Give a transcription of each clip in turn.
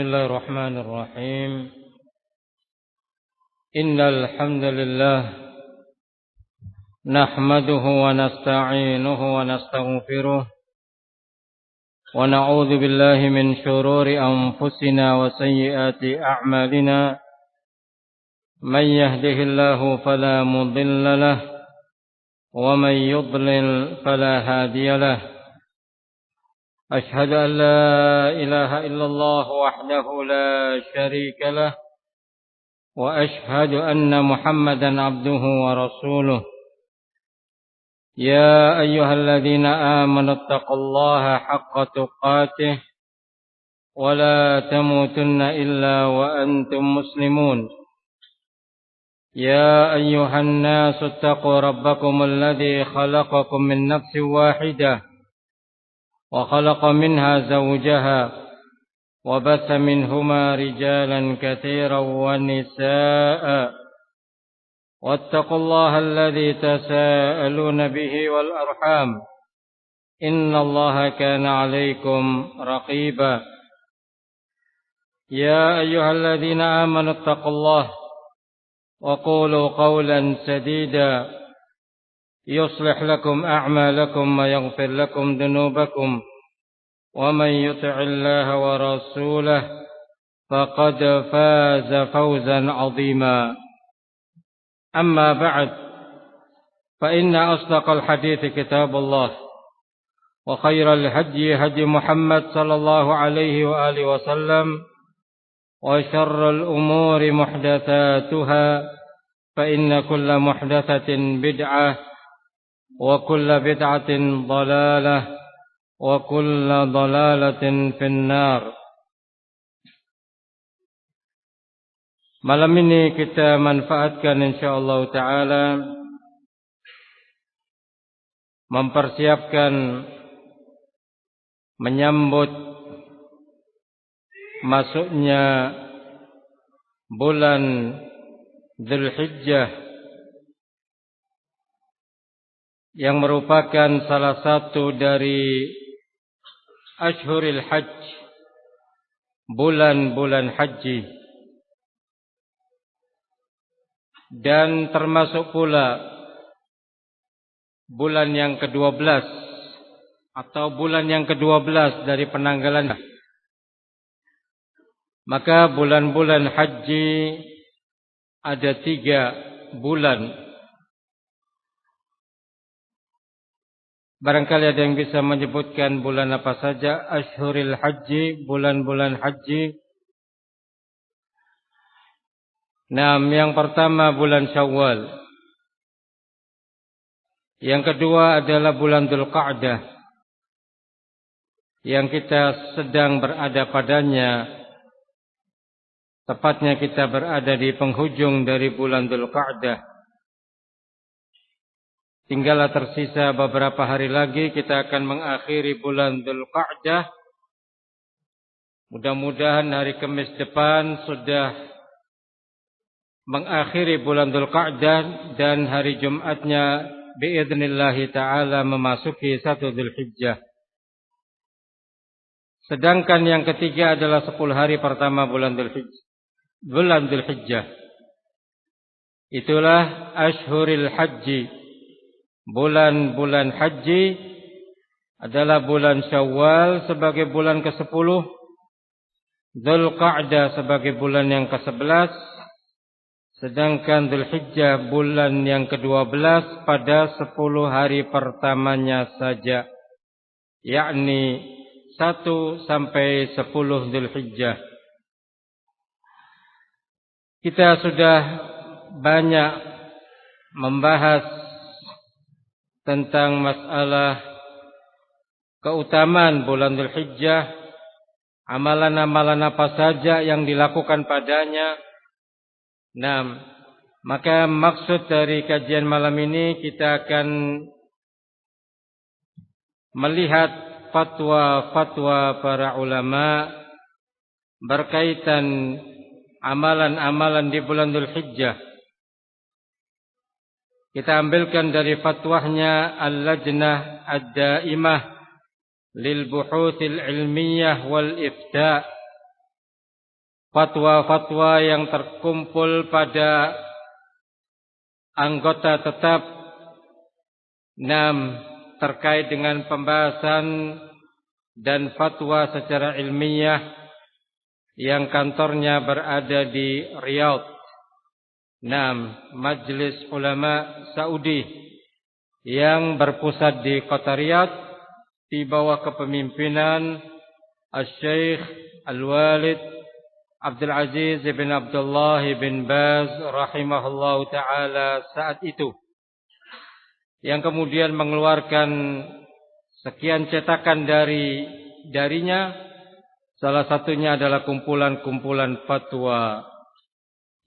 الله الرحمن الرحيم إن الحمد لله نحمده ونستعينه ونستغفره ونعوذ بالله من شرور أنفسنا وسيئات أعمالنا من يهده الله فلا مضل له ومن يضلل فلا هادي له أشهد أن لا إله إلا الله وحده لا شريك له وأشهد أن محمدا عبده ورسوله يا أيها الذين آمنوا اتقوا الله حق تقاته ولا تموتن إلا وأنتم مسلمون يا أيها الناس اتقوا ربكم الذي خلقكم من نفس واحدة وخلق منها زوجها وبث منهما رجالا كثيرا ونساء واتقوا الله الذي تساءلون به والأرحام إن الله كان عليكم رقيبا يا أيها الذين آمنوا اتقوا الله وقولوا قولا سديدا يصلح لكم أعمالكم ويغفر لكم ذنوبكم ومن يطع الله ورسوله فقد فاز فوزا عظيما أما بعد فإن أصدق الحديث كتاب الله وخير الهدي هدي محمد صلى الله عليه وآله وسلم وشر الأمور محدثاتها فإن كل محدثة بدعة وكل بدعة ضلالة وكل ضلالة في النار. Malam ini kita manfaatkan insyaallah taala mempersiapkan menyambut masuknya bulan Dzulhijjah yang merupakan salah satu dari Ashhurul Hajj, bulan-bulan haji, dan termasuk pula bulan yang ke-12 atau bulan yang ke-12 dari penanggalan. Maka bulan-bulan haji ada 3 bulan. Barangkali ada yang bisa menyebutkan bulan apa saja Ashhurul Haji, bulan-bulan haji. Nah, yang pertama bulan Syawal. Yang kedua adalah bulan Dzulqa'dah, yang kita sedang berada padanya. Tepatnya kita berada di penghujung dari bulan Dzulqa'dah. Tinggallah tersisa beberapa hari lagi kita akan mengakhiri bulan Dzulqa'dah. Mudah-mudahan hari Kamis depan sudah mengakhiri bulan Dzulqa'dah dan hari Jumatnya biidznillah taala memasuki 1 Dzulhijjah. Sedangkan yang ketiga adalah 10 hari pertama bulan Dzulhijjah. Itulah Ashhurul Haji. Bulan-bulan haji adalah bulan Syawal sebagai bulan ke-10, Dzulqa'dah sebagai bulan yang ke-11, sedangkan Dzulhijjah bulan yang ke-12 pada 10 hari pertamanya saja, yakni 1 sampai 10 Dzulhijjah. Kita sudah banyak membahas tentang masalah keutamaan bulan Dzulhijjah, amalan-amalan apa saja yang dilakukan padanya. Nah, maka maksud dari kajian malam ini kita akan melihat fatwa-fatwa para ulama berkaitan amalan-amalan di bulan Dzulhijjah. Kita ambilkan dari fatwahnya Al-Lajnah Ad-Daimah lil Buhuthil Ilmiyah wal Ifta' fatwa-fatwa yang terkumpul pada anggota tetap terkait dengan pembahasan dan fatwa secara ilmiah yang kantornya berada di Riyadh. Majelis Ulama Saudi yang berpusat di kota Riyadh di bawah kepemimpinan Al-Syekh Al-Walid Abdul Aziz bin Abdullah bin Baz rahimahullahu taala saat itu, yang kemudian mengeluarkan sekian cetakan darinya. Salah satunya adalah kumpulan-kumpulan fatwa.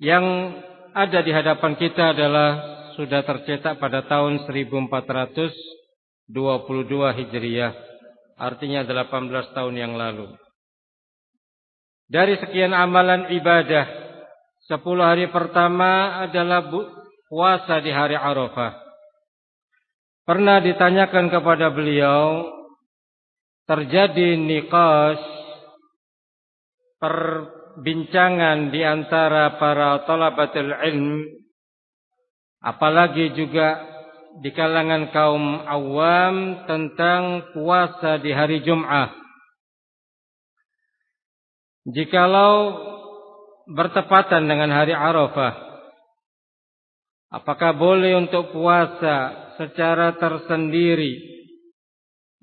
Yang ada di hadapan kita adalah sudah tercetak pada tahun 1422 Hijriah, artinya 18 tahun yang lalu. Dari sekian amalan ibadah, 10 hari pertama adalah puasa di hari Arafah. Pernah ditanyakan kepada beliau, terjadi niqash, perbincangan di antara para talabatul ilm, apalagi juga di kalangan kaum awam tentang puasa di hari Jum'ah. Jikalau bertepatan dengan hari Arafah, apakah boleh untuk puasa secara tersendiri,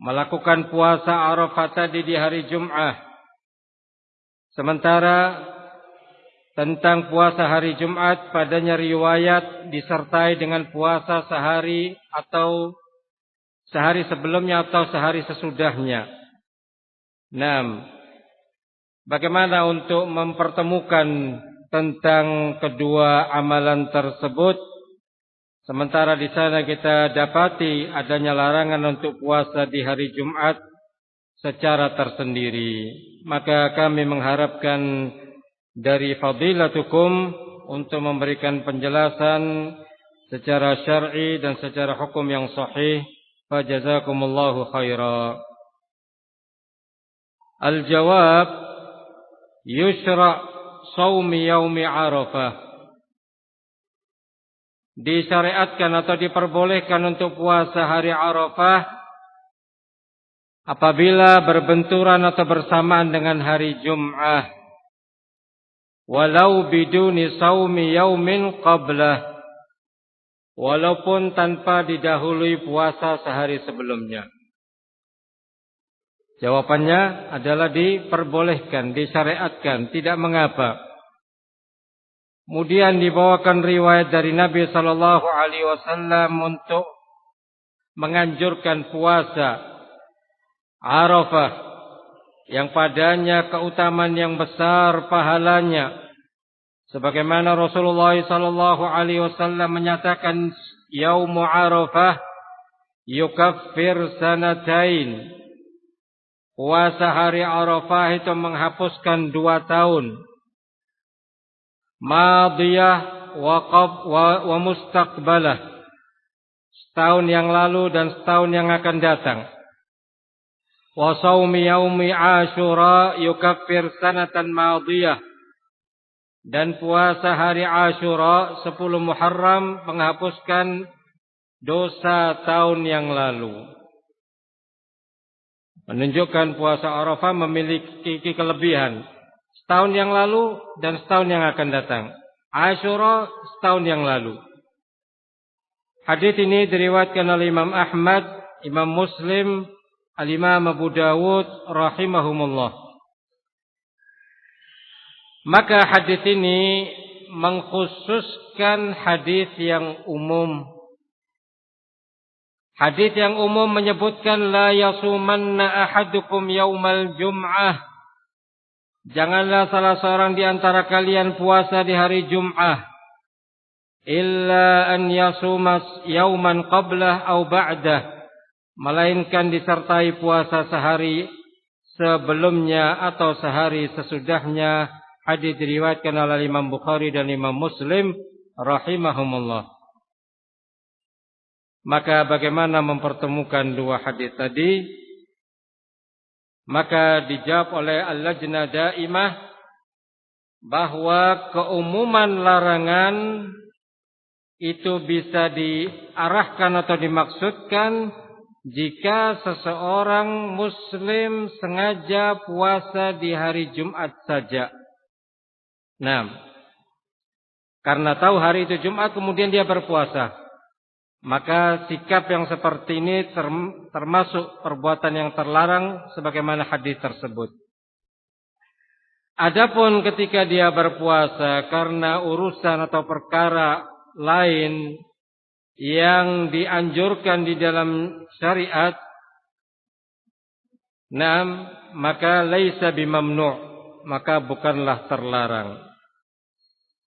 melakukan puasa Arafah tadi di hari Jum'ah, sementara tentang puasa hari Jumat padanya riwayat disertai dengan puasa sehari atau sehari sebelumnya atau sehari sesudahnya. Bagaimana untuk mempertemukan tentang kedua amalan tersebut, sementara di sana kita dapati adanya larangan untuk puasa di hari Jumat secara tersendiri? Maka kami mengharapkan dari fadilatukum untuk memberikan penjelasan secara syar'i dan secara hukum yang sahih. Fajazakumullahu khaira. Al-jawab, yushra' shaumi yaumi Arafah. Disyariatkan atau diperbolehkan untuk puasa hari Arafah apabila berbenturan atau bersamaan dengan hari Jum'ah, walau biduni shaumi yaumin qablah, walaupun tanpa didahului puasa sehari sebelumnya. Jawabannya adalah diperbolehkan, disyariatkan, tidak mengapa. Kemudian dibawakan riwayat dari Nabi sallallahu alaihi wasallam untuk menganjurkan puasa Arafah yang padanya keutamaan yang besar pahalanya. Sebagaimana Rasulullah sallallahu alaihi wasallam menyatakan, Yaumu Arafah yukaffir sanatain. Puasa hari Arafah itu menghapuskan 2 tahun. Madiyah wa mustaqbalah. Setahun yang lalu dan setahun yang akan datang. Wa shaumi yaumi Asyura yukaffir sanatan madiyah. Dan puasa hari Asyura 10 Muharram menghapuskan dosa tahun yang lalu. Menunjukkan puasa Arafah memiliki kelebihan setahun yang lalu dan setahun yang akan datang. Asyura setahun yang lalu. Hadis ini diriwayatkan oleh Imam Ahmad, Imam Muslim, Al-Imam Abu Dawud rahimahumullah. Maka hadis ini mengkhususkan hadis yang umum. Hadis yang umum menyebutkan la yasumanna ahadukum yaumal jum'ah. Janganlah salah seorang di antara kalian puasa di hari Jum'ah. Illa an yasumas yauman qablah au ba'dah. Melainkan disertai puasa sehari sebelumnya atau sehari sesudahnya. Hadis diriwayatkan oleh Imam Bukhari dan Imam Muslim rahimahumullah. Maka bagaimana mempertemukan dua hadis tadi? Maka dijawab oleh Al-Lajnah Daimah bahwa keumuman larangan itu bisa diarahkan atau dimaksudkan jika seseorang muslim sengaja puasa di hari Jumat saja. Nah, karena tahu hari itu Jumat kemudian dia berpuasa, maka sikap yang seperti ini termasuk perbuatan yang terlarang sebagaimana hadis tersebut. Adapun ketika dia berpuasa karena urusan atau perkara lain yang dianjurkan di dalam syariat, maka laisa bimamnu', maka bukanlah terlarang.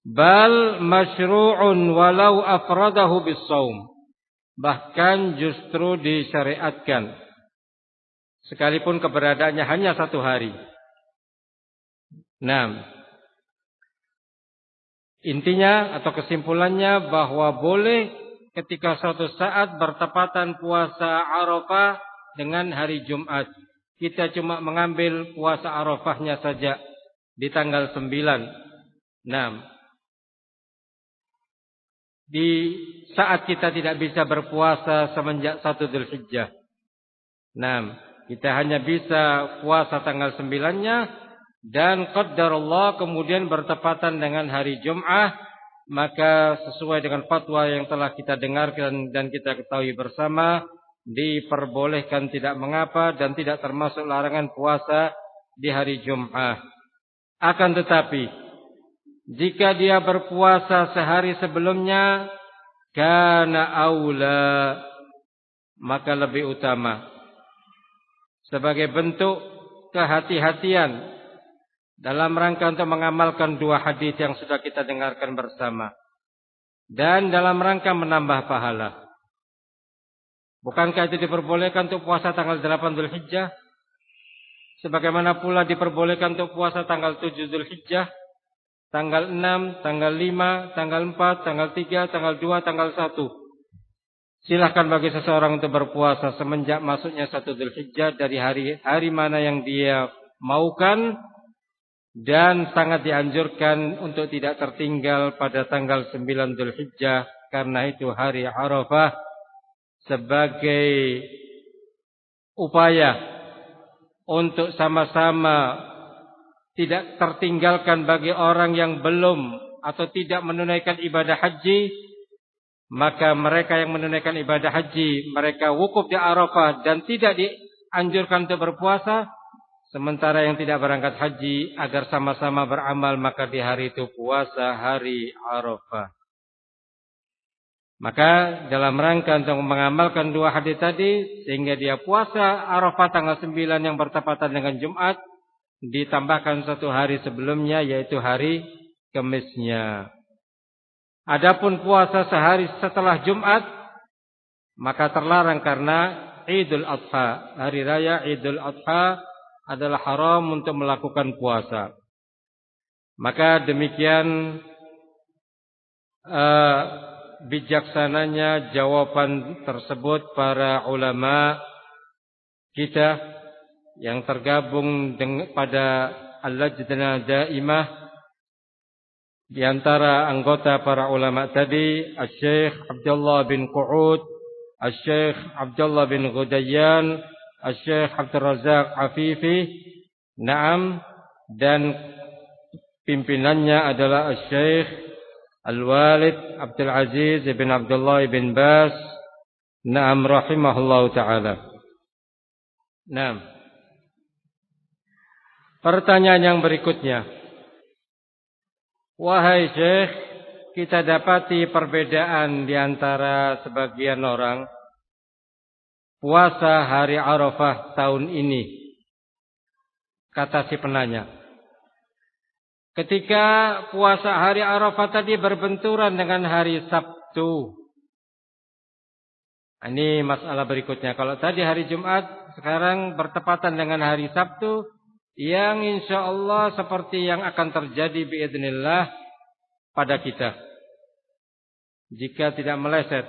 Bal masyru'un walau afradahu bis-shaum, bahkan justru disyariatkan sekalipun keberadaannya hanya 1 hari. Intinya atau kesimpulannya bahwa boleh ketika suatu saat bertepatan puasa Arafah dengan hari Jumat, kita cuma mengambil puasa Arafahnya saja di tanggal 9. Di saat kita tidak bisa berpuasa semenjak 1 Dzulhijjah. Kita hanya bisa puasa tanggal 9-nya dan qaddarullah kemudian bertepatan dengan hari Jum'ah, maka sesuai dengan fatwa yang telah kita dengarkan dan kita ketahui bersama, diperbolehkan tidak mengapa dan tidak termasuk larangan puasa di hari Jum'ah. Akan tetapi jika dia berpuasa sehari sebelumnya, kana aula, maka lebih utama sebagai bentuk kehati-hatian dalam rangka untuk mengamalkan 2 hadis yang sudah kita dengarkan bersama dan dalam rangka menambah pahala. Bukankah itu diperbolehkan untuk puasa tanggal 8 Dzulhijjah? Sebagaimana pula diperbolehkan untuk puasa tanggal 7 Dzulhijjah, tanggal 6, tanggal 5, tanggal 4, tanggal 3, tanggal 2, tanggal 1. Silahkan bagi seseorang untuk berpuasa semenjak masuknya 1 Dzulhijjah dari hari mana yang dia maukan, dan sangat dianjurkan untuk tidak tertinggal pada tanggal 9 Dzulhijjah karena itu hari Arafah, sebagai upaya untuk sama-sama tidak tertinggalkan bagi orang yang belum atau tidak menunaikan ibadah haji. Maka mereka yang menunaikan ibadah haji, mereka wukuf di Arafah dan tidak dianjurkan untuk berpuasa. Sementara yang tidak berangkat haji agar sama-sama beramal, maka di hari itu puasa hari Arafah. Maka dalam rangka untuk mengamalkan 2 hadis tadi, sehingga dia puasa Arafah tanggal 9 yang bertepatan dengan Jumat, ditambahkan 1 hari sebelumnya yaitu hari Kamisnya. Adapun puasa sehari setelah Jumat, maka terlarang karena Idul Adha. Hari raya Idul Adha adalah haram untuk melakukan puasa. Maka demikian bijaksananya jawaban tersebut para ulama kita yang tergabung pada Al-Lajnah Daimah. Di antara anggota para ulama tadi, Asy-Syaikh Abdullah bin Qu'ud, Asy-Syaikh Abdullah bin Ghudayyan, Asy-Syaikh Abdul Razak Afifi, dan pimpinannya adalah Asy-Syaikh Al-Walid Abdul Aziz bin Abdullah bin Bas, rahimahullahu taala. Pertanyaan yang berikutnya, wahai Syekh, kita dapati perbedaan di antara sebagian orang puasa hari Arafah tahun ini. Kata si penanya, ketika puasa hari Arafah tadi berbenturan dengan hari Sabtu. Ini masalah berikutnya. Kalau tadi hari Jumat, sekarang bertepatan dengan hari Sabtu, yang insya Allah seperti yang akan terjadi biidznillah pada kita, jika tidak meleset.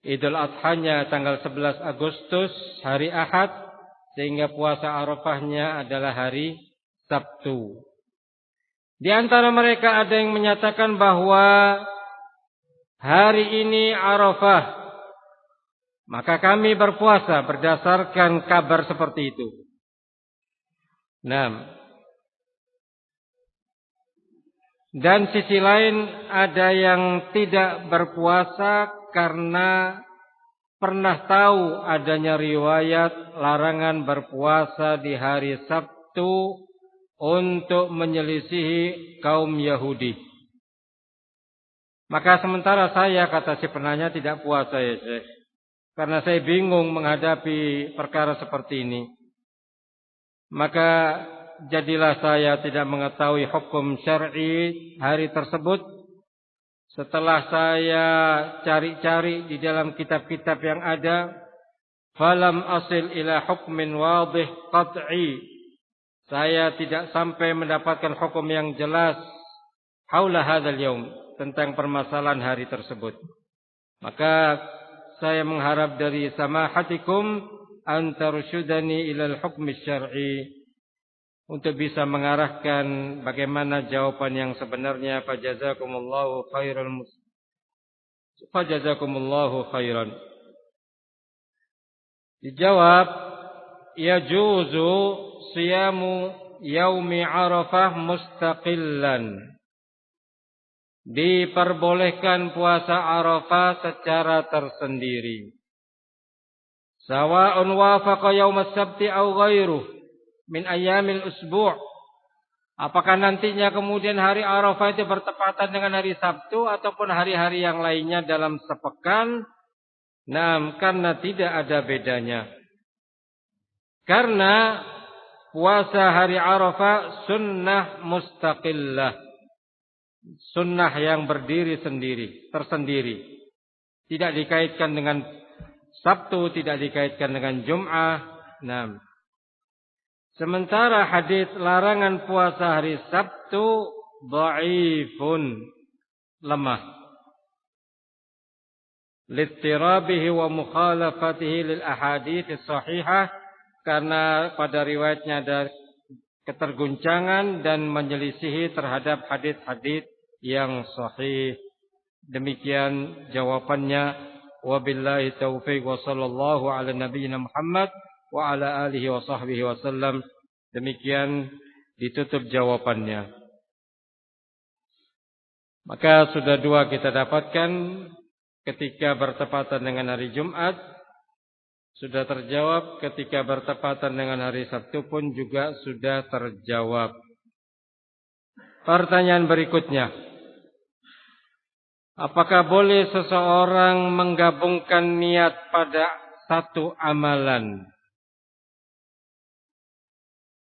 Idul Adhanya tanggal 11 Agustus hari Ahad, sehingga puasa Arafahnya adalah hari Sabtu. Di antara mereka ada yang menyatakan bahwa hari ini Arafah, maka kami berpuasa berdasarkan kabar seperti itu. Nah, dan sisi lain ada yang tidak berpuasa karena pernah tahu adanya riwayat larangan berpuasa di hari Sabtu untuk menyelisihi kaum Yahudi. Maka sementara saya, kata si penanya, tidak puasa ya Syekh, karena saya bingung menghadapi perkara seperti ini. Maka jadilah saya tidak mengetahui hukum syar'i hari tersebut. Setelah saya cari-cari di dalam kitab-kitab yang ada, falam asil ila hukmin wadih qat'i. Saya tidak sampai mendapatkan hukum yang jelas haula hadzal yaum, tentang permasalahan hari tersebut. Maka saya mengharap dari samahatikum an tarsyudani ilal hukmi syar'i, untuk bisa mengarahkan bagaimana jawaban yang sebenarnya. Fajazakumullahu khairan. Dijawab, yajuzu siyamu yaumi Arafah mustaqillan. Diperbolehkan puasa Arafah secara tersendiri. Sawa'un wafaqa yaum as-sabti aw ghairuh min ayyamil usbu'. Apakah nantinya kemudian hari Arafah itu bertepatan dengan hari Sabtu ataupun hari-hari yang lainnya dalam sepekan? Nah, karena tidak ada bedanya. Karena puasa hari Arafah sunnah mustaqillah. Sunnah yang berdiri sendiri, tersendiri. Tidak dikaitkan dengan Sabtu, tidak dikaitkan dengan Jum'ah. Nah, sementara hadis larangan puasa hari Sabtu dhaifun, lemah. Littirabihi wa mukhalafatihi lil ahadits sahihah, karena pada riwayatnya ada keterguncangan dan menyelisihi terhadap hadis-hadis yang sahih. Demikian jawabannya. Wabillahi taufiq wa sallallahu ala nabiyyina Muhammad wa ala alihi wa sahbihi wasallam. Demikian ditutup jawabannya. Maka sudah dua kita dapatkan. Ketika bertepatan dengan hari Jumat sudah terjawab, ketika bertepatan dengan hari Sabtu pun juga sudah terjawab. Pertanyaan berikutnya, apakah boleh seseorang menggabungkan niat pada satu amalan?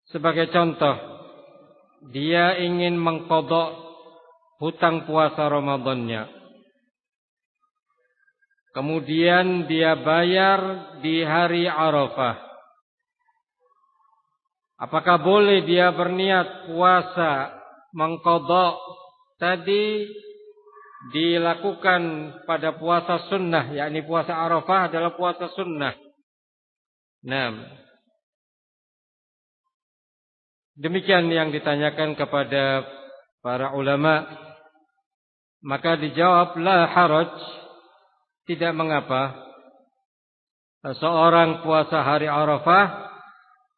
Sebagai contoh, dia ingin mengqadha hutang puasa Ramadannya. Kemudian dia bayar di hari Arafah. Apakah boleh dia berniat puasa mengqadha tadi dilakukan pada puasa sunnah, yakni puasa Arafah adalah puasa sunnah. Nah, demikian yang ditanyakan kepada para ulama. Maka dijawab, la haraj, tidak mengapa seorang puasa hari Arafah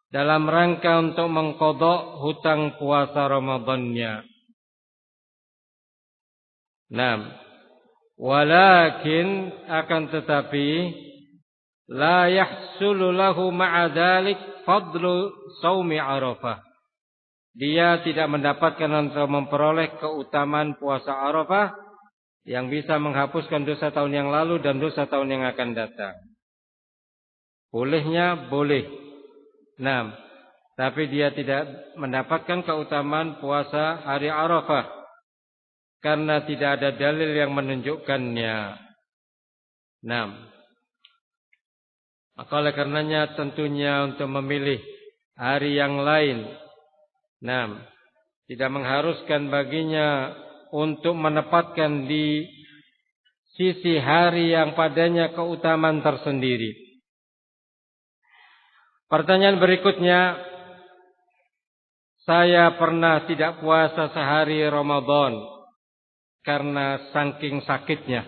dalam rangka untuk mengqadha hutang puasa Ramadannya. Nah, walakin akan tetapi la yahsulu lahu ma'a dzalik fadlu shaumi Arafah. Dia tidak mendapatkan atau memperoleh keutamaan puasa Arafah yang bisa menghapuskan dosa tahun yang lalu dan dosa tahun yang akan datang. Bolehnya boleh. Nah, tapi dia tidak mendapatkan keutamaan puasa hari Arafah karena tidak ada dalil yang menunjukkannya. Nah, maka oleh karenanya tentunya untuk memilih hari yang lain, nah, tidak mengharuskan baginya untuk menempatkan di sisi hari yang padanya keutamaan tersendiri. Pertanyaan berikutnya, saya pernah tidak puasa sehari Ramadan karena saking sakitnya.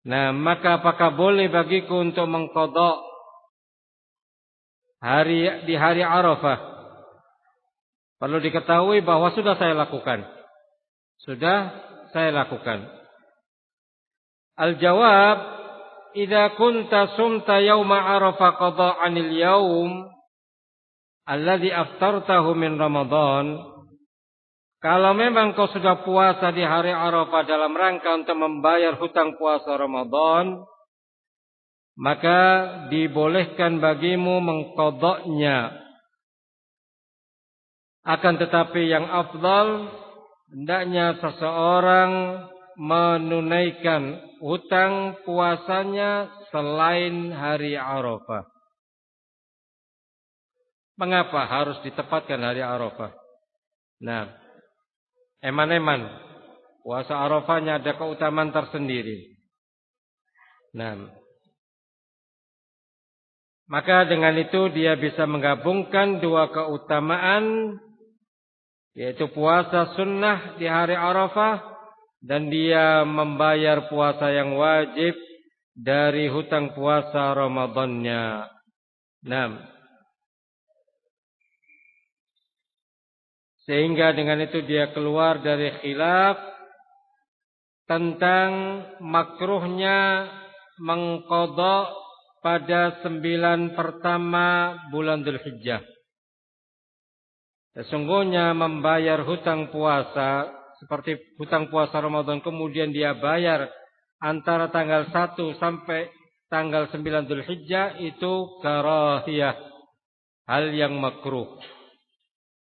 Nah, maka apakah boleh bagiku untuk mengqadha di hari Arafah? Perlu diketahui bahwa sudah saya lakukan. Al-jawab, idza kunta sumta yauma Arafah qada'anil yaum alladhi aftartahu min Ramadan. Kalau memang kau sudah puasa di hari Arafah dalam rangka untuk membayar hutang puasa Ramadan, maka dibolehkan bagimu mengqadha'nya. Akan tetapi yang afdal, hendaknya seseorang menunaikan hutang puasanya selain hari Arafah. Mengapa harus ditempatkan hari Arafah? Nah, eman-eman puasa Arafahnya ada keutamaan tersendiri. Nah, maka dengan itu dia bisa menggabungkan dua keutamaan, yaitu puasa sunnah di hari Arafah dan dia membayar puasa yang wajib dari hutang puasa Ramadannya. Nah, sehingga dengan itu dia keluar dari khilaf tentang makruhnya mengqadha pada 9 pertama bulan Dzulhijjah. Sesungguhnya membayar hutang puasa seperti hutang puasa Ramadan kemudian dia bayar antara tanggal 1 sampai tanggal 9 Dzulhijjah itu karahiyah, hal yang makruh.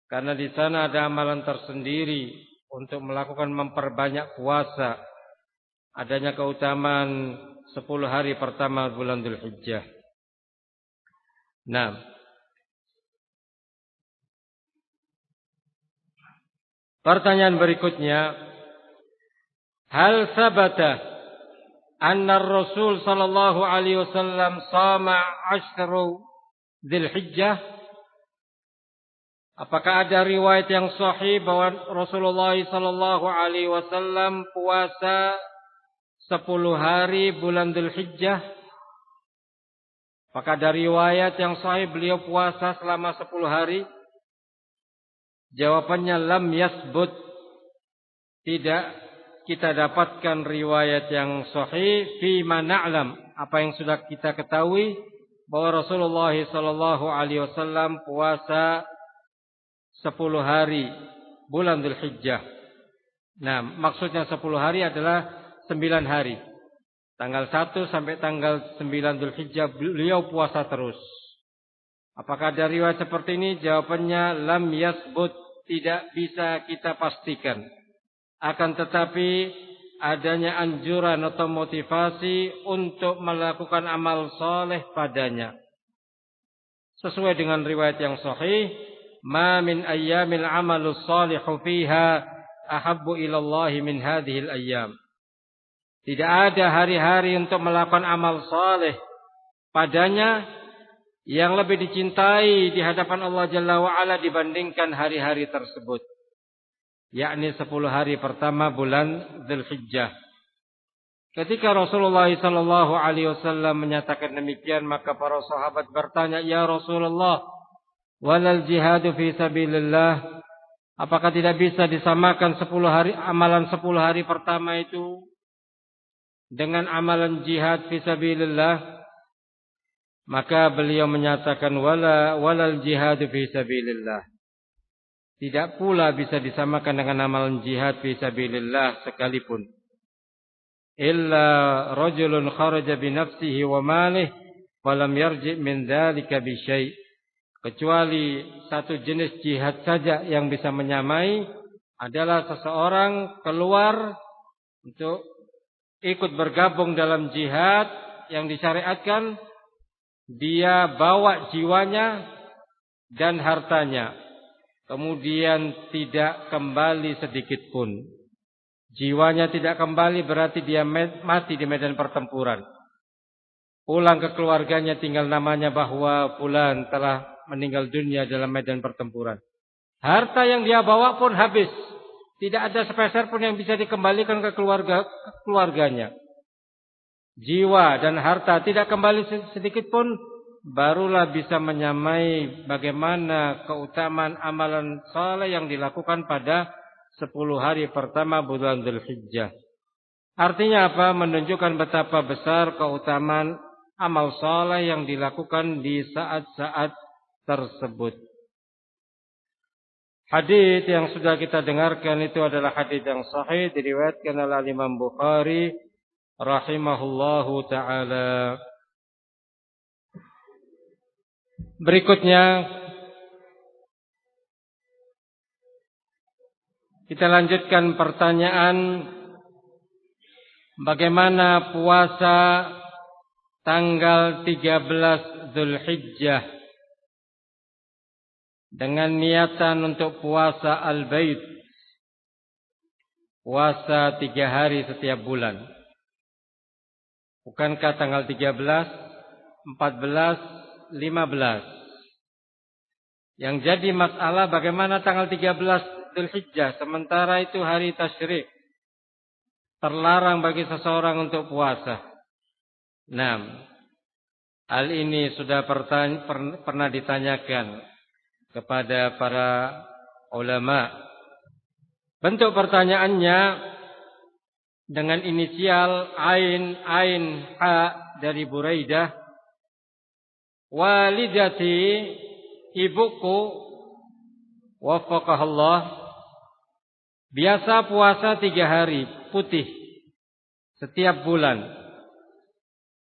Karena di sana ada amalan tersendiri untuk melakukan memperbanyak puasa. Adanya keutamaan 10 hari pertama bulan Dzulhijjah. Nah, pertanyaan berikutnya, hal sabata anna Rasul sallallahu alaihi wasallam shama 'ashru Dzulhijjah? Apakah ada riwayat yang sahih bahwa Rasulullah sallallahu alaihi wasallam puasa 10 hari bulan Dzulhijjah? Apakah ada riwayat yang sahih beliau puasa selama 10 hari? Jawabannya lam yasbut. Tidak kita dapatkan riwayat yang sahih fi ma na'lam, apa yang sudah kita ketahui bahwa Rasulullah sallallahu alaihi wasallam puasa 10 hari bulan Dzulhijjah. Nah, maksudnya 10 hari adalah 9 hari. Tanggal 1 sampai tanggal 9 Dzulhijjah beliau puasa terus. Apakah ada riwayat seperti ini? Jawabannya lam yasbut, tidak bisa kita pastikan. Akan tetapi adanya anjuran atau motivasi untuk melakukan amal soleh padanya. Sesuai dengan riwayat yang sahih, ma min ayyamil amalus salihu fiha ahabbu ilallahi min hadhil ayyam. Tidak ada hari-hari untuk melakukan amal saleh padanya yang lebih dicintai di hadapan Allah Jalla wa'ala dibandingkan hari-hari tersebut, yakni 10 hari pertama bulan Dzulhijjah. Ketika Rasulullah sallallahu alaihi wasallam menyatakan demikian, maka para sahabat bertanya, "Ya Rasulullah, walal jihadu fi sabilillah, apakah tidak bisa disamakan 10 hari amalan 10 hari pertama itu dengan amalan jihad fi sabilillah?" Maka beliau menyatakan walal jihadu fi sabilillah. Tidak pula bisa disamakan dengan amalan jihad fi sabilillah sekalipun. Illa rajulun kharaja bi nafsihi wa malihi wa lam yarji' min dzalika bi syai'. Kecuali satu jenis jihad saja yang bisa menyamai adalah seseorang keluar untuk ikut bergabung dalam jihad yang disyariatkan, dia bawa jiwanya dan hartanya, kemudian tidak kembali sedikit pun. Jiwanya tidak kembali berarti dia mati di medan pertempuran. Pulang ke keluarganya tinggal namanya bahwa fulan telah meninggal dunia dalam medan pertempuran. Harta yang dia bawa pun habis. Tidak ada sepeser pun yang bisa dikembalikan ke keluarganya. Jiwa dan harta tidak kembali sedikit pun, barulah bisa menyamai bagaimana keutamaan amalan saleh yang dilakukan pada 10 hari pertama bulan Dzulhijjah. Artinya apa? Menunjukkan betapa besar keutamaan amal saleh yang dilakukan di saat-saat tersebut. Hadis yang sudah kita dengarkan itu adalah hadis yang sahih, diriwayatkan oleh Imam Bukhari rahimahullahu taala. Berikutnya kita lanjutkan pertanyaan, bagaimana puasa tanggal 13 Dzulhijjah dengan niatan untuk puasa al-bait, puasa 3 hari setiap bulan. Bukankah tanggal 13, 14, 15? Yang jadi masalah bagaimana tanggal 13 Dzulhijjah, sementara itu hari tasyrik, terlarang bagi seseorang untuk puasa. Nah, hal ini sudah pernah ditanyakan kepada para ulama. Bentuk pertanyaannya dengan inisial Ain Ha dari Buraidah. Walidati, ibuku, waffaqahallah, biasa puasa 3 hari putih setiap bulan.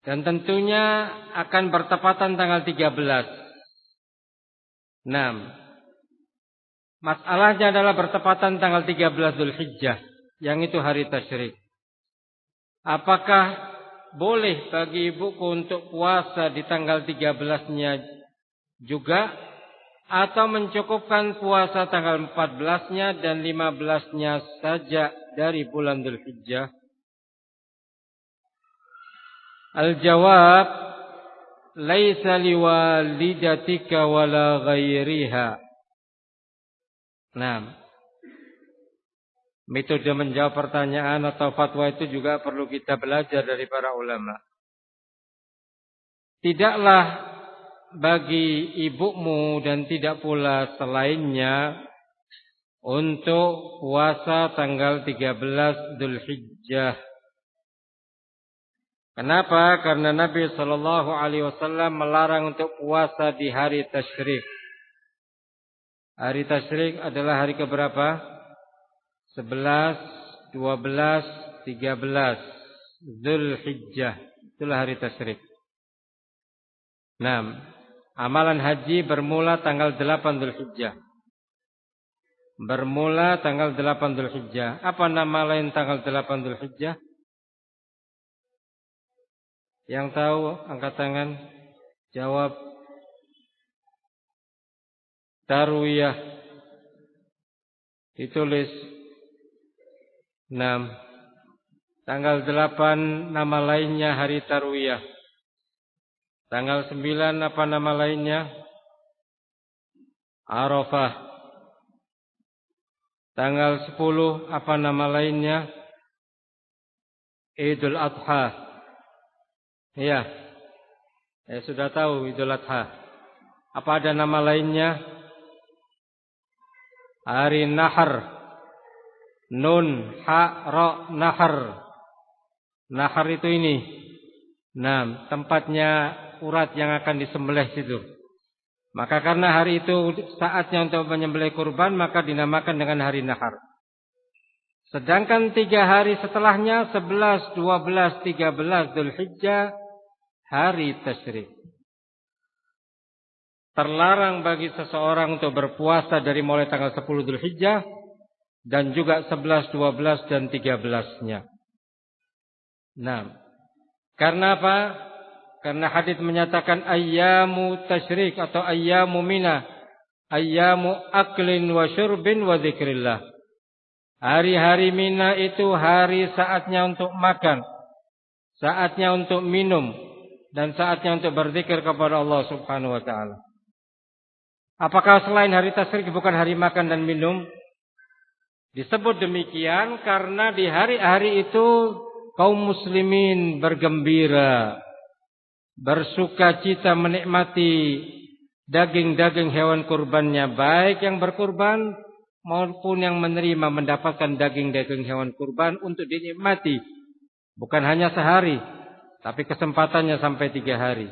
Dan tentunya akan bertepatan tanggal 13. Nah, masalahnya adalah bertepatan tanggal 13 Dzulhijjah, yang itu hari tasyrik. Apakah boleh bagi ibuku untuk puasa di tanggal 13-nya juga, atau mencukupkan puasa tanggal 14-nya dan 15-nya saja dari bulan Dzulhijjah? Al-jawab, laisa liwalidatika wala ghairiha. Nah, metode menjawab pertanyaan atau fatwa itu juga perlu kita belajar dari para ulama. Tidaklah bagi ibumu dan tidak pula selainnya untuk puasa tanggal 13 Dzulhijjah. Kenapa? Karena Nabi SAW melarang untuk puasa di hari tasyrik. Hari tasyrik adalah hari keberapa? 11, 12, 13 Dzulhijjah. Itulah hari tasyrik. Nah, amalan haji bermula tanggal 8 Dzulhijjah. Bermula tanggal 8 Dzulhijjah. Apa nama lain tanggal 8 Dzulhijjah? Yang tahu angkat tangan. Jawab. Tarwiyah. Ditulis 6. Tanggal 8 nama lainnya hari Tarwiyah. Tanggal 9 apa nama lainnya? Arafah. Tanggal 10 apa nama lainnya? Idul Adha. Ya, sudah tahu Idul Adha. Apa ada nama lainnya? Hari Nahar. Nun, Ha, Ra, Nahar. Nahar itu ini. Nah, tempatnya urat yang akan disembelih situ. Maka karena hari itu saatnya untuk menyembelih kurban, maka dinamakan dengan hari Nahar. Sedangkan 3 hari setelahnya, 11, 12, 13 Dzulhijjah, hari tasyrik. Terlarang bagi seseorang untuk berpuasa dari mulai tanggal 10 Dzulhijjah dan juga 11, 12 dan 13-nya. Nah, karena apa? Karena hadits menyatakan ayyamu tasyrik atau ayyamu mina, ayyamu aklin wa syurbin wa dzikrillah. Hari-hari Mina itu hari saatnya untuk makan, saatnya untuk minum, dan saatnya untuk berzikir kepada Allah Subhanahu wa taala. Apakah selain hari tasyrik bukan hari makan dan minum? Disebut demikian karena di hari-hari itu kaum muslimin bergembira, bersuka cita menikmati daging-daging hewan kurbannya, baik yang berkurban maupun yang menerima mendapatkan daging-daging hewan kurban untuk dinikmati. Bukan hanya sehari, tapi kesempatannya sampai 3 hari.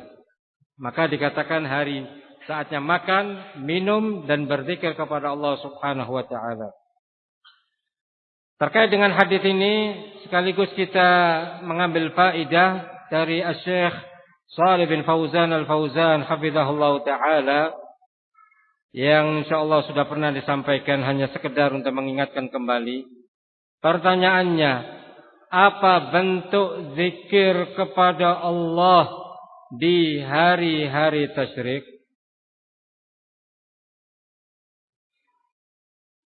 Maka dikatakan hari saatnya makan, minum dan berzikir kepada Allah Subhanahu wa taala. Terkait dengan hadis ini sekaligus kita mengambil faedah dari Syekh Shalih bin Fauzan Al-Fauzan hafizahullah taala yang insyaallah sudah pernah disampaikan, hanya sekedar untuk mengingatkan kembali. Pertanyaannya, apa bentuk zikir kepada Allah di hari-hari tasyrik?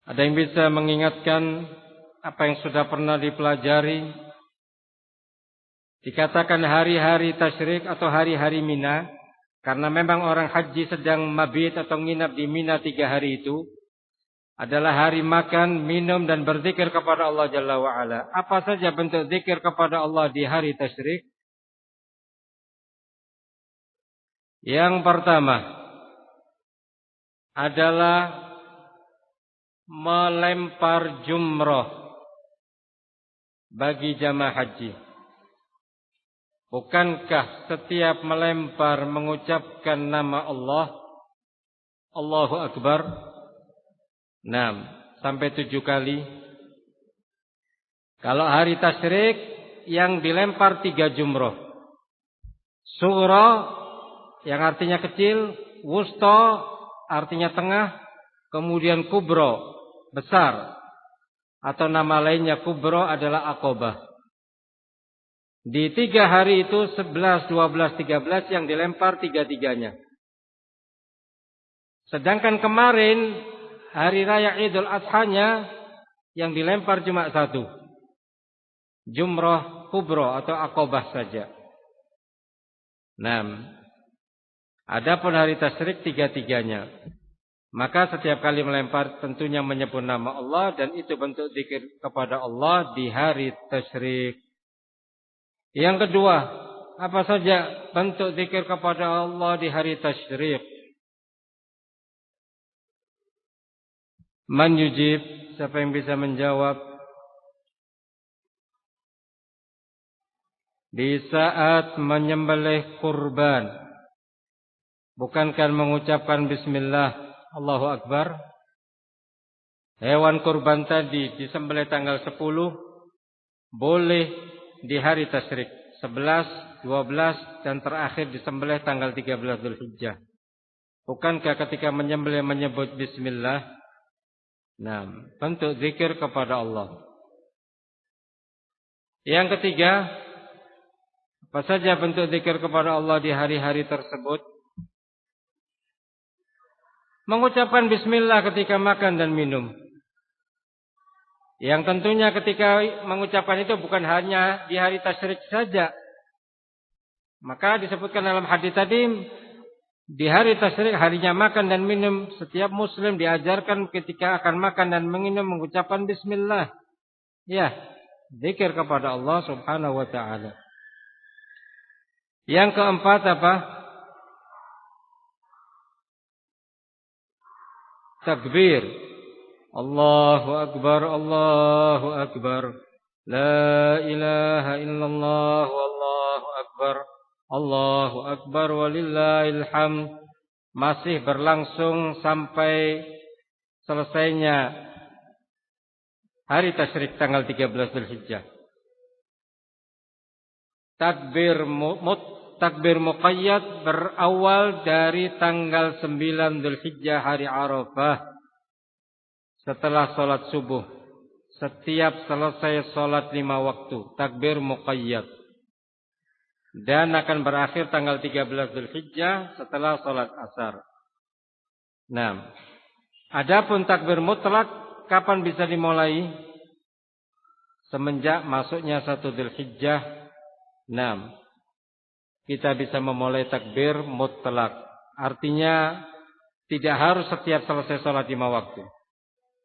Ada yang bisa mengingatkan apa yang sudah pernah dipelajari? Dikatakan hari-hari tasyrik atau hari-hari Mina karena memang orang haji sedang mabit atau nginap di Mina 3 hari itu adalah hari makan, minum dan berzikir kepada Allah Jalla wa'ala. Apa saja bentuk zikir kepada Allah di hari tasyrik? Yang pertama adalah melempar jumrah bagi jamaah haji. Bukankah setiap melempar mengucapkan nama Allah, Allahu Akbar, 6 sampai 7 kali? Kalau hari tasyrik yang dilempar 3 jumrah. Sughra yang artinya kecil, wusta artinya tengah, kemudian kubra besar atau nama lainnya kubra adalah Aqabah. Di 3 hari itu 11, 12, 13 yang dilempar 3-3-nya. Sedangkan kemarin hari raya Idul Adhanya yang dilempar cuma 1. Jumrah kubra atau Aqabah saja. 6. Adapun hari tasyrik 3-3-nya. Maka setiap kali melempar tentunya menyebut nama Allah dan itu bentuk zikir kepada Allah di hari tasyrik. Yang kedua, apa saja bentuk zikir kepada Allah di hari tasyrik? Man yujib, siapa yang bisa menjawab? Di saat menyembelih kurban, bukankah mengucapkan bismillah, Allahu Akbar? Hewan kurban tadi disembelih tanggal 10, boleh di hari tasyrik 11, 12 dan terakhir disembelih tanggal 13 Dzulhijjah. Bukankah ketika menyembelih menyebut bismillah? Nah, bentuk zikir kepada Allah. Yang ketiga, apa saja bentuk zikir kepada Allah di hari-hari tersebut? Mengucapkan bismillah ketika makan dan minum. Yang tentunya ketika mengucapkan itu bukan hanya di hari tasyrik saja. Maka disebutkan dalam hadis tadi, di hari tasyrik, harinya makan dan minum, setiap muslim diajarkan ketika akan makan dan minum mengucapkan bismillah. Ya, zikir kepada Allah Subhanahu wa taala. Yang keempat apa? Takbir. Allahu Akbar, Allahu Akbar. La ilaha illallah, wallahu Akbar. Allahu Akbar walillahil hamd. Masih berlangsung sampai selesainya hari tasyrik tanggal 13 Dzulhijjah. Takbir muqayyad berawal dari tanggal 9 Dzulhijjah hari Arafah. Setelah sholat subuh, setiap selesai sholat 5 waktu, takbir muqayyad. Dan akan berakhir tanggal 13 Dzulhijjah setelah sholat asar. Nah, adapun takbir mutlak, kapan bisa dimulai? Semenjak masuknya 1 Dzulhijjah. Nah, kita bisa memulai takbir mutlak. Artinya Tidak harus setiap selesai sholat 5 waktu.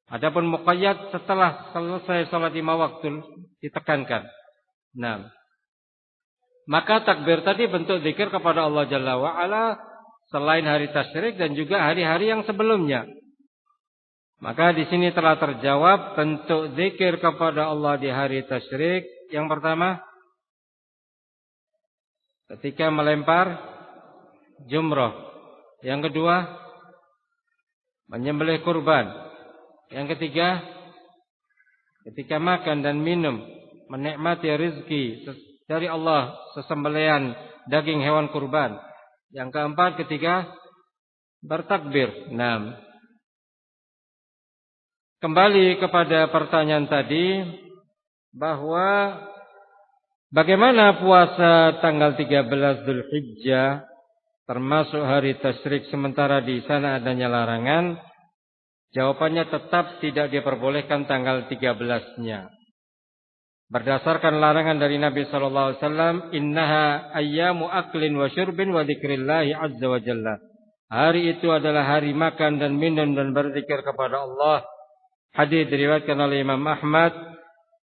Adapun muqayyad setelah selesai sholat 5 waktu ditekankan. Nah, maka takbir tadi bentuk zikir kepada Allah Jalla wa'ala selain hari tasyrik dan juga hari-hari yang sebelumnya. Maka di sini telah terjawab bentuk zikir kepada Allah di hari tasyrik. Yang pertama, ketika melempar jumrah. Yang kedua, menyembelih kurban. Yang ketiga, ketika makan dan minum, menikmati rezeki dari Allah sesembelihan daging hewan kurban. Yang keempat, ketika bertakbir. Nah, kembali kepada pertanyaan tadi, bahwa bagaimana puasa tanggal 13 Dzulhijjah termasuk hari tasyrik sementara di sana adanya larangan? Jawabannya tetap tidak diperbolehkan tanggal 13-nya. Berdasarkan larangan dari Nabi sallallahu alaihi wasallam, innaha ayyamu aklin wa syurbin wa dzikrillahi azza wa jalla. Hari itu adalah hari makan dan minum dan berzikir kepada Allah. Hadis diriwayatkan oleh Imam Ahmad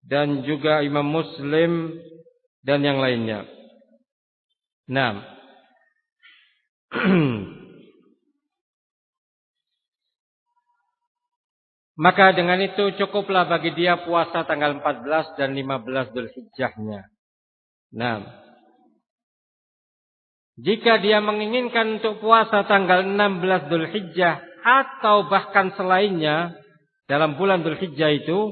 dan juga Imam Muslim dan yang lainnya. Nah, maka dengan itu cukuplah bagi dia puasa tanggal 14 dan 15 Dzulhijjahnya. Nah, jika dia menginginkan untuk puasa tanggal 16 Dzulhijjah atau bahkan selainnya dalam bulan Dzulhijjah itu,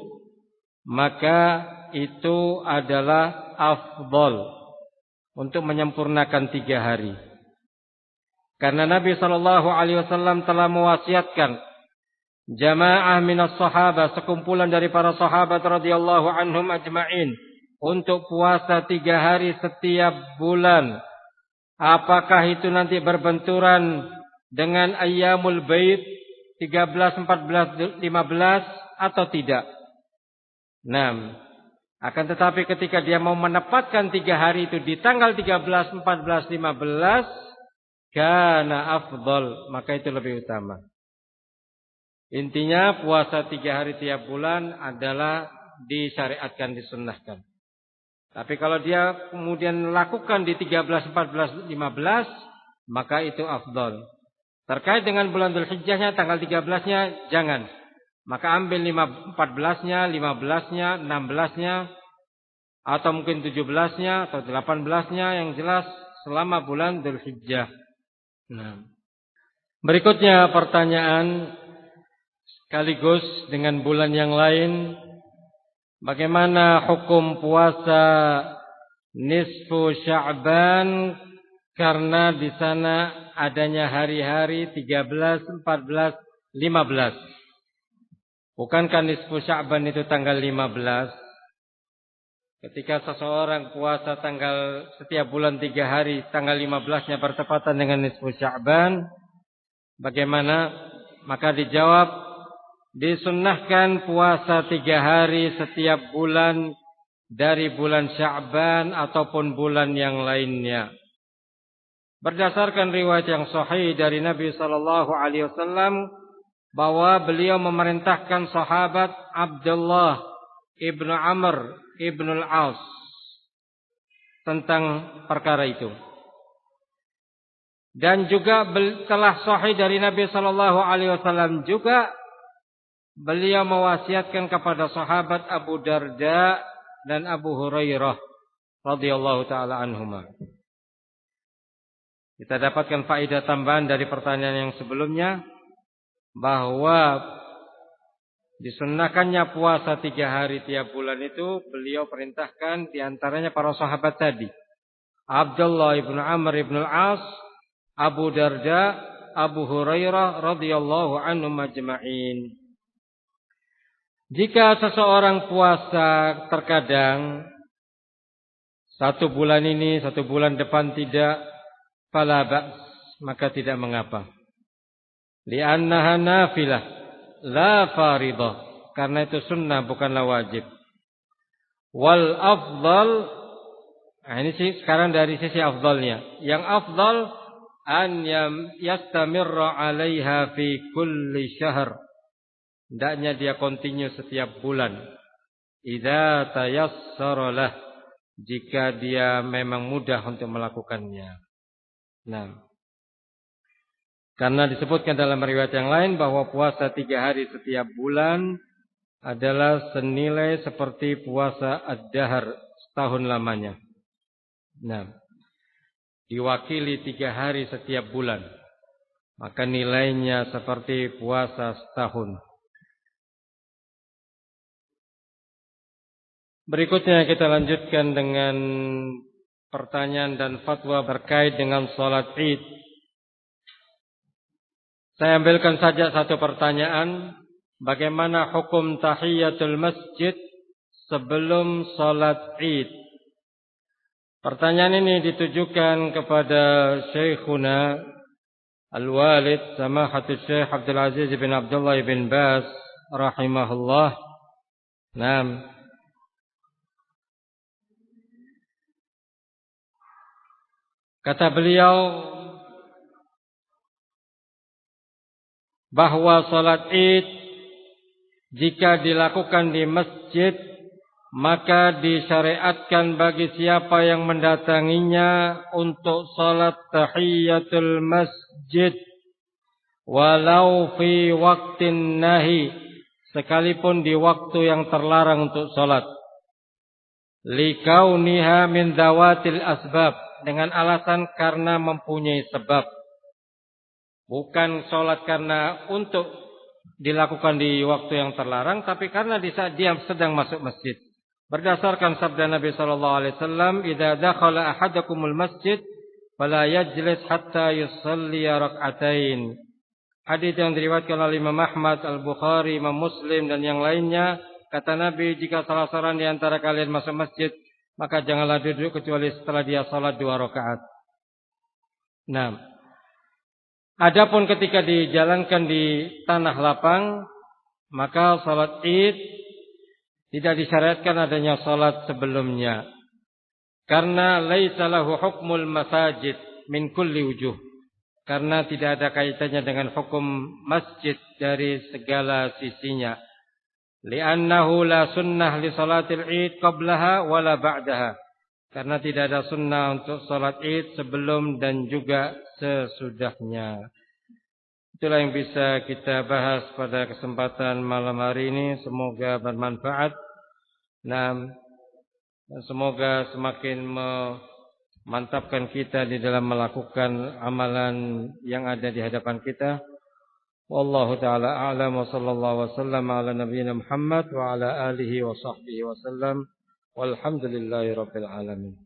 maka itu adalah afdal untuk menyempurnakan 3 hari. Karena Nabi SAW telah mewasiatkan jamaah minas sahabah, sekumpulan dari para sahabat radhiyallahu anhum ajma'in, untuk puasa 3 hari setiap bulan. Apakah itu nanti berbenturan dengan ayyamul bait 13, 14, 15 atau tidak? Nah, akan tetapi ketika dia mau menempatkan 3 hari itu di tanggal 13, 14, 15, kana afdal, maka itu lebih utama. Intinya puasa 3 hari tiap bulan adalah disyariatkan, disunnahkan. Tapi kalau dia kemudian lakukan di 13, 14, 15, maka itu afdal. Terkait dengan bulan Dzulhijjahnya tanggal 13-nya jangan. Maka ambil 14-nya, 15-nya, 16-nya, atau mungkin 17-nya atau 18-nya, yang jelas selama bulan Dzulhijjah. Nah, berikutnya pertanyaan sekaligus dengan bulan yang lain, bagaimana hukum puasa nisfu Sya'ban karena di sana adanya hari-hari 13, 14, 15. Bukankah nisfu Sya'ban itu tanggal 15? Ketika seseorang puasa setiap bulan 3 hari, tanggal 15-nya bertepatan dengan nisfu Sya'ban, bagaimana? Maka dijawab, disunnahkan puasa 3 hari setiap bulan dari bulan Sya'ban ataupun bulan yang lainnya. Berdasarkan riwayat yang sahih dari Nabi sallallahu alaihi wasallam bahwa beliau memerintahkan sahabat Abdullah ibnu Amr ibnu al-As tentang perkara itu. Dan juga telah sahih dari Nabi sallallahu alaihi wasallam juga beliau mewasiatkan kepada sahabat Abu Darda dan Abu Hurairah radhiyallahu taala anhuma. Kita dapatkan faedah tambahan dari pertanyaan yang sebelumnya, bahwa disunnahkannya puasa 3 hari tiap bulan itu beliau perintahkan diantaranya para sahabat tadi, Abdullah ibn Amr ibn al-As, Abu Darda, Abu Hurairah radhiyallahu anhum ajma'in. Jika seseorang puasa terkadang 1 bulan ini, 1 bulan depan tidak, fala ba's, maka tidak mengapa. Li'annaha nafilah la faridah, karena itu sunnah bukanlah wajib. Wal afdal, nah ini sih sekarang dari sisi afdalnya. Yang afdal an yastamirra 'alaiha fi kulli syahr. Hendaknya dia continue setiap bulan. Idza tayassara lah, jika dia memang mudah untuk melakukannya. Nah, karena disebutkan dalam riwayat yang lain bahwa puasa 3 hari setiap bulan adalah senilai seperti puasa ad-dahr setahun lamanya. Nah, diwakili 3 hari setiap bulan, maka nilainya seperti puasa setahun. Berikutnya kita lanjutkan dengan pertanyaan dan fatwa berkait dengan salat Id. Saya ambilkan saja satu pertanyaan. Bagaimana hukum tahiyatul masjid sebelum salat Id? Pertanyaan ini ditujukan kepada Syekhuna Al-Walid Samahatul Syekh Abdul Aziz bin Abdullah bin Baz rahimahullah. Naam. Kata beliau bahwa salat Id jika dilakukan di masjid, maka disyariatkan bagi siapa yang mendatanginya untuk salat tahiyatul masjid walau fi waqtin nahi, sekalipun di waktu yang terlarang untuk salat, likauniha min dawatil asbab, dengan alasan karena mempunyai sebab. Bukan salat karena untuk dilakukan di waktu yang terlarang, tapi karena di saat dia sedang masuk masjid. Berdasarkan sabda Nabi sallallahu alaihi wasallam, "Idza dakhala ahadakumul masjid fala yajlis hatta yusalli rak'atain." Hadis yang diriwayatkan oleh Imam Ahmad, Al-Bukhari, Imam Muslim dan yang lainnya, kata Nabi, jika salah seorang di antara kalian masuk masjid, maka janganlah duduk kecuali setelah dia salat 2 rakaat. Nah, adapun ketika dijalankan di tanah lapang, maka salat Id tidak disyariatkan adanya salat sebelumnya. Karena laisa lahu hukmul masajid min kulli wujuh. Karena tidak ada kaitannya dengan hukum masjid dari segala sisinya. Li'annahu la sunnah li salatil Id qablaha wala ba'daha. Karena tidak ada sunnah untuk salat Id sebelum dan juga sesudahnya. Itulah yang bisa kita bahas pada kesempatan malam hari ini. Semoga bermanfaat. Dan semoga semakin memantapkan kita di dalam melakukan amalan yang ada di hadapan kita. Wallahu ta'ala a'lam wa sallallahu wasallam ala nabiyyina Muhammad wa ala alihi wa sahbihi wasallam. Walhamdulillahi rabbil alamin.